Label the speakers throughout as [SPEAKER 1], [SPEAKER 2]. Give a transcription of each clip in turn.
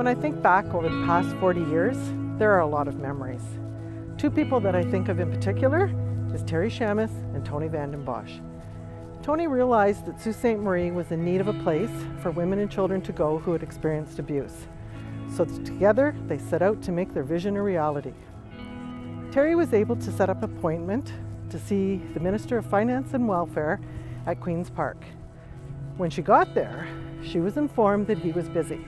[SPEAKER 1] When I think back over the past 40 years, there are a lot of memories. Two people that I think of in particular is Terry Shamus and Tony Vanden Bosch. Tony realized that Sault Ste. Marie was in need of a place for women and children to go who had experienced abuse. So together, they set out to make their vision a reality. Terry was able to set up an appointment to see the Minister of Finance and Welfare at Queen's Park. When she got there, she was informed that he was busy.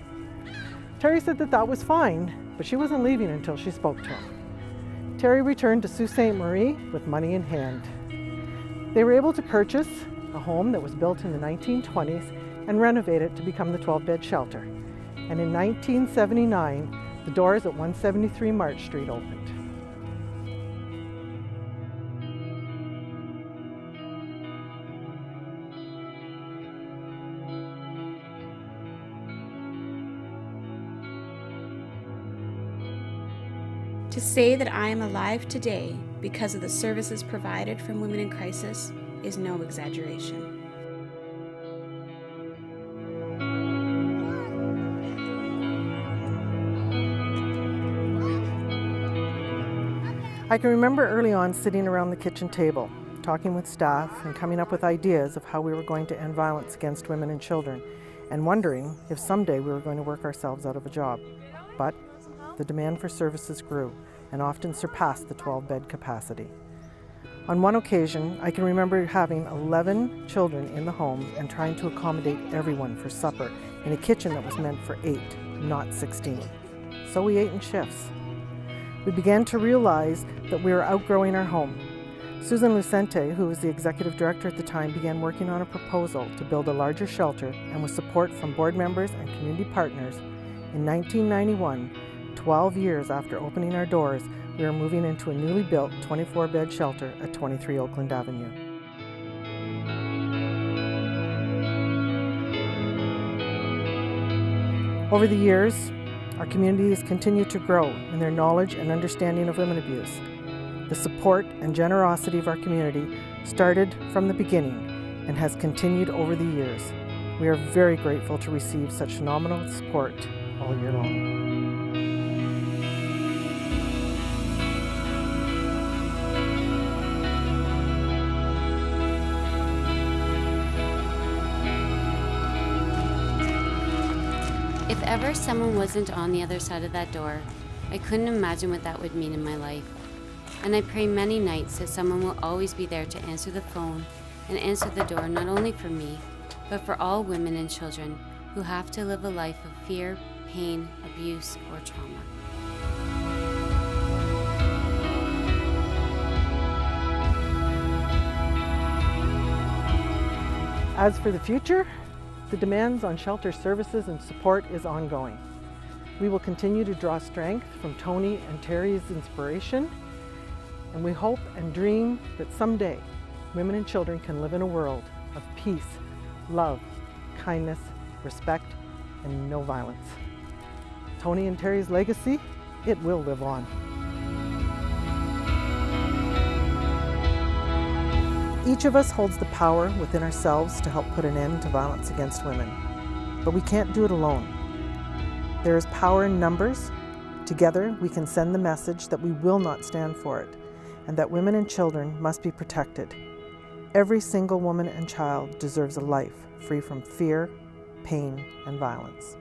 [SPEAKER 1] Terry said that was fine, but she wasn't leaving until she spoke to him. Terry returned to Sault Ste. Marie with money in hand. They were able to purchase a home that was built in the 1920s and renovate it to become the 12-bed shelter. And in 1979, the doors at 173 March Street opened.
[SPEAKER 2] To say that I am alive today because of the services provided from women in crisis is no exaggeration.
[SPEAKER 1] I can remember early on sitting around the kitchen table, talking with staff and coming up with ideas of how we were going to end violence against women and children, and wondering if someday we were going to work ourselves out of a job. But the demand for services grew and often surpassed the 12-bed capacity. On one occasion, I can remember having 11 children in the home and trying to accommodate everyone for supper in a kitchen that was meant for 8, not 16. So we ate in shifts. We began to realize that we were outgrowing our home. Susan Lucente, who was the executive director at the time, began working on a proposal to build a larger shelter, and with support from board members and community partners, in 1991, 12 years after opening our doors, we were moving into a newly built 24-bed shelter at 23 Oakland Avenue. Over the years, our community has continued to grow in their knowledge and understanding of women abuse. The support and generosity of our community started from the beginning and has continued over the years. We are very grateful to receive such phenomenal support all year long.
[SPEAKER 3] If ever someone wasn't on the other side of that door, I couldn't imagine what that would mean in my life. And I pray many nights that someone will always be there to answer the phone and answer the door not only for me, but for all women and children who have to live a life of fear, pain, abuse, or trauma.
[SPEAKER 1] As for the future, the demands on shelter services and support is ongoing. We will continue to draw strength from Tony and Terry's inspiration, and we hope and dream that someday women and children can live in a world of peace, love, kindness, respect, and no violence. Tony and Terry's legacy, it will live on. Each of us holds the power within ourselves to help put an end to violence against women, but we can't do it alone. There is power in numbers. Together, we can send the message that we will not stand for it, and that women and children must be protected. Every single woman and child deserves a life free from fear, pain, and violence.